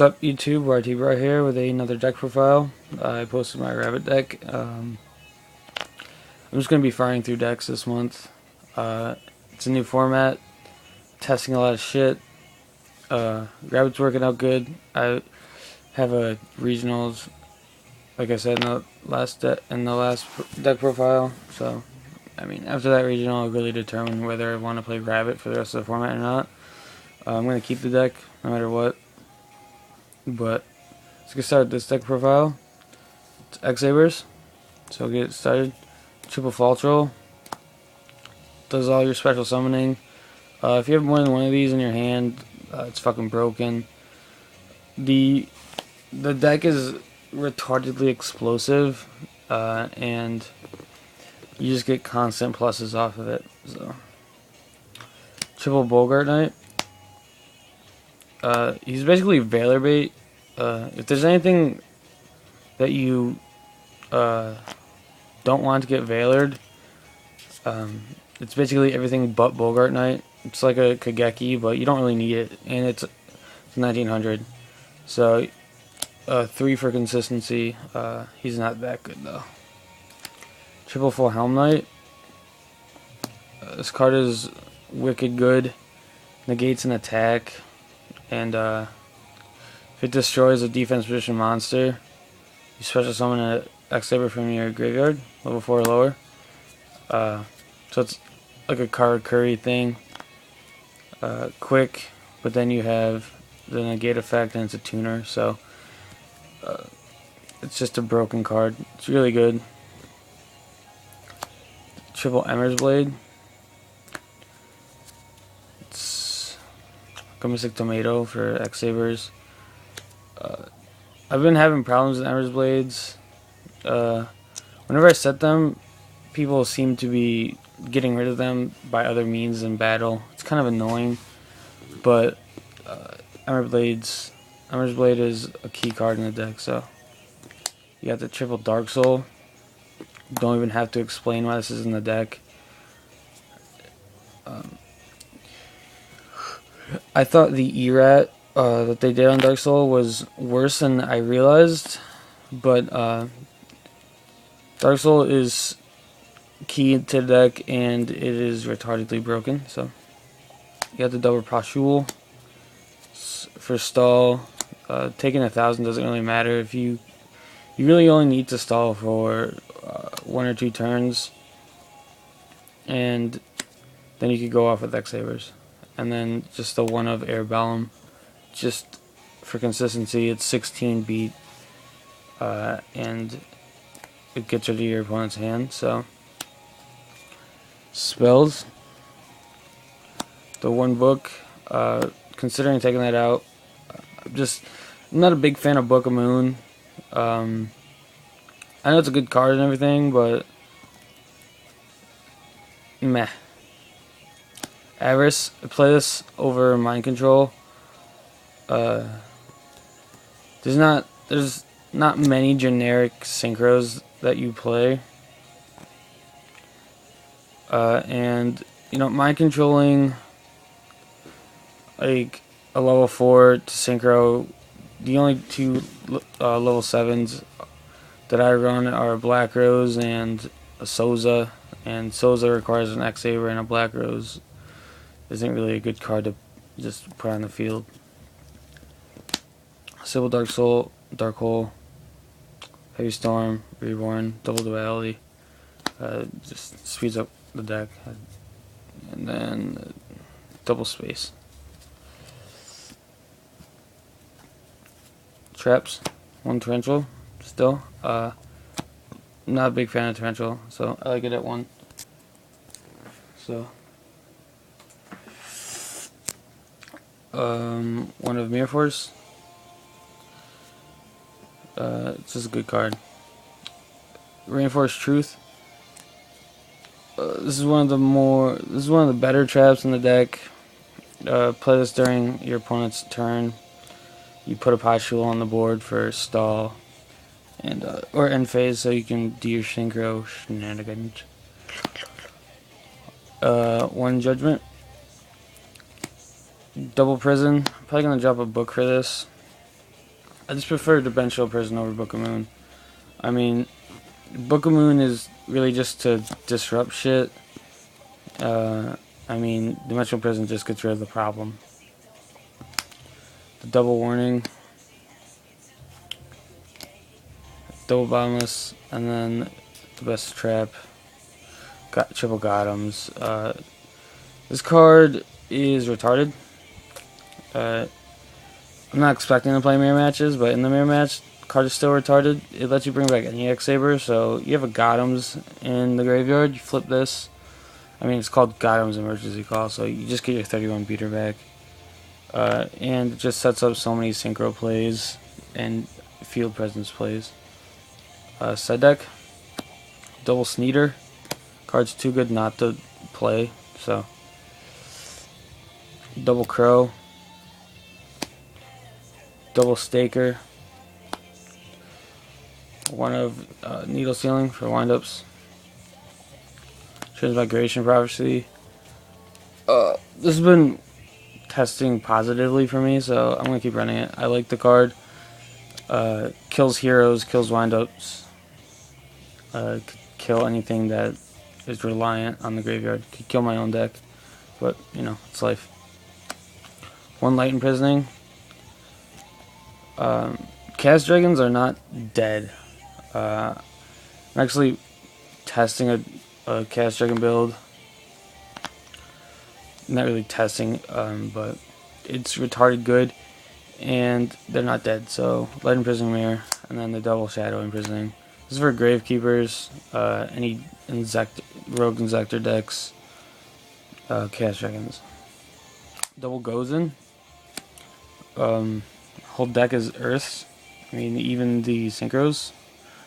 What's up, YouTube? RT right here with another deck profile. I posted my rabbit deck. I'm just going to be firing through decks this month. It's a new format, testing a lot of shit. Rabbit's working out good. I have a regionals, like I said in the last deck profile. So, I mean, after that regional, I'll really determine whether I want to play rabbit for the rest of the format or not. I'm going to keep the deck no matter what. But let's get started with this deck profile. It's X-Sabers. So get started. Triple Fault Roll. Does all your special summoning. If you have more than one of these in your hand, it's fucking broken. The deck is retardedly explosive, and you just get constant pluses off of it. So Triple Bogart Knight. He's basically Veiler bait. If there's anything that you don't want to get Veilered, it's basically everything but Bogart Knight. It's like a Kageki, but you don't really need it, and it's 1900. So 3 for consistency. He's not that good though. Triple Full Helm Knight. This card is wicked good. Negates an attack, and if it destroys a defense position monster, you special summon an X-Saber from your graveyard, level 4 or lower. So it's like a Karakuri thing. Quick, but then you have the negate effect, and it's a tuner, so it's just a broken card. It's really good. Triple Emmer's Blade. It's like a Mystic Tomato for X-Sabers. I've been having problems with Emmer's Blades. Whenever I set them, people seem to be getting rid of them by other means in battle. It's kind of annoying, but Emmer's Blade is a key card in the deck. So you got the Triple Dark Soul. Don't even have to explain why this is in the deck. I thought the ERAT that they did on Dark Soul was worse than I realized, but Dark Soul is key to the deck, and it is retardedly broken. So you got the double Pashul for stall. Taking 1,000 doesn't really matter if you really only need to stall for 1 or 2 turns, and then you could go off with X-Sabers, and then just the one of Air Bellum, just for consistency. It's 16 beat, and it gets rid of your opponent's hand. So spells, the one book. Considering taking that out, I'm not a big fan of Book of Moon. I know it's a good card and everything, but meh. Avarice, I play this over Mind Control. There's not many generic synchros that you play, and you know, mind controlling like a level 4 to synchro. The only 2 level 7s that I run are Black Rose and a Souza, and Souza requires an X-Saber, and a Black Rose isn't really a good card to just put on the field. Civil Dark Soul, Dark Hole, Heavy Storm, Reborn, Double Duality. Just speeds up the deck. And then Double Space. Traps, 1 Torrential, still. Not a big fan of Torrential, so I like it at 1. So, 1 of Mirror Force. It's just a good card. Reinforced Truth. This is one of the better traps in the deck. Play this during your opponent's turn. You put a Pashul on the board for stall, and or end phase, so you can do your synchro shenanigans. 1 Judgment. Double Prison. Probably gonna drop a book for this. I just prefer Dimensional Prison over Book of Moon. I mean, Book of Moon is really just to disrupt shit. I mean, Dimensional Prison just gets rid of the problem. The double warning, double bottomless, and then the best trap. Got triple Gotham's. This card is retarded. I'm not expecting to play mirror matches, but in the mirror match, the card is still retarded. It lets you bring back any X-Saber, so you have a Gotham's in the graveyard, you flip this. I mean, it's called Gotham's Emergency Call, so you just get your 31 beater back. And it just sets up so many synchro plays and field presence plays. Side deck, double Sneeder. Card's too good not to play, so. Double Crow. Double Staker. One of Needle Sealing for windups. Transmigration Prophecy. This has been testing positively for me, so I'm going to keep running it. I like the card. Kills heroes, kills windups. Kill anything that is reliant on the graveyard. Could kill my own deck, but, you know, it's life. One Light Imprisoning. Cast Dragons are not dead. I'm actually testing a Cast Dragon build. Not really testing, but it's retarded good, and they're not dead. So Light Imprisoning Mirror, and then the double Shadow Imprisoning. This is for Gravekeepers, any Rogue Inzector decks, Cast Dragons. Double Gozen. Whole deck is Earths. I mean, even the Synchros,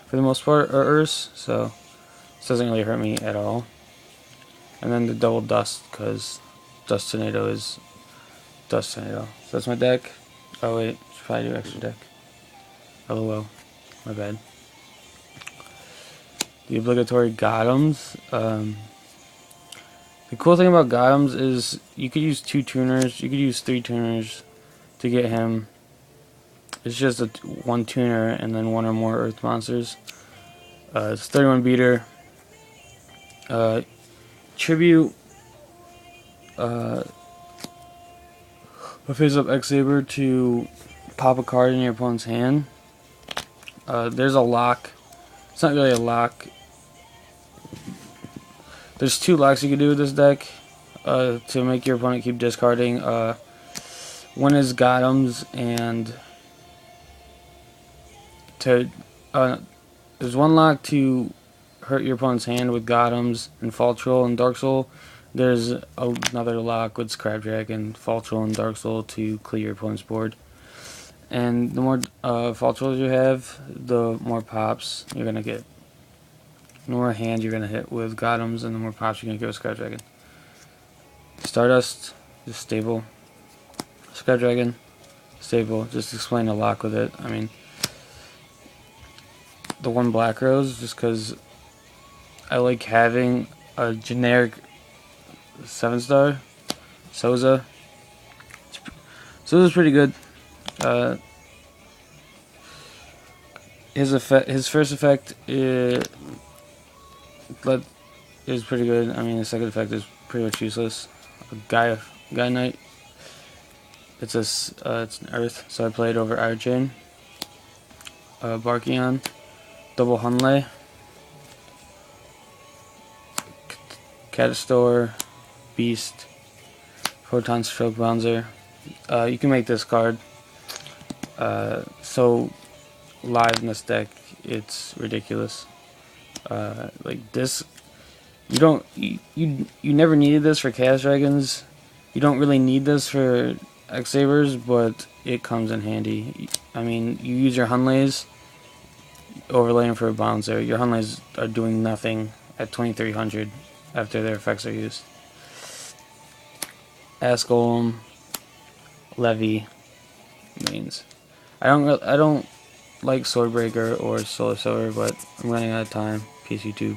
for the most part, are Earths, so this doesn't really hurt me at all. And then the double Dust, because Dust Tornado is Dust Tornado. So that's my deck. Oh wait, should probably do extra deck. LOL, my bad. The obligatory Gotham's. The cool thing about Gotham's is you could use 2 tuners, you could use 3 tuners to get him. It's just a 1 tuner and then 1 or more Earth monsters. It's 31 beater. Tribute a face-up X-Saber to pop a card in your opponent's hand. There's a lock. It's not really a lock. There's 2 locks you can do with this deck to make your opponent keep discarding. One is Gotham's, and there's one lock to hurt your opponent's hand with Gotham's and Fall Troll and Dark Soul. There's another lock with Scrap Dragon, Fall Troll, and Dark Soul to clear your opponent's board. And the more Fall Trolls you have, the more pops you're gonna get. The more hand you're gonna hit with Gotham's, and the more pops you're gonna get with Scrap Dragon. Stardust is stable. Scrap Dragon, stable. Just explain a lock with it. I mean, the one Black Rose, just because I like having a generic 7-star. Souza. Souza's pretty good. His first effect is pretty good. I mean, his second effect is pretty much useless. Guy Knight. It's an Earth, so I played over Iron Chain. Barkion, double Hunley, Catastor, Beast, Photon Stroke Bouncer. You can make this card so live in this deck, it's ridiculous. Like this, you never needed this for Cast Dragons. You don't really need this for X-Sabers, but it comes in handy. I mean, you use your Hunleys, overlay them for a Bouncer. Your Hunleys are doing nothing at 2300 after their effects are used. Ass Golem, Levy, mains. I don't like Swordbreaker or Solar Silver, but I'm running out of time. Peace, YouTube.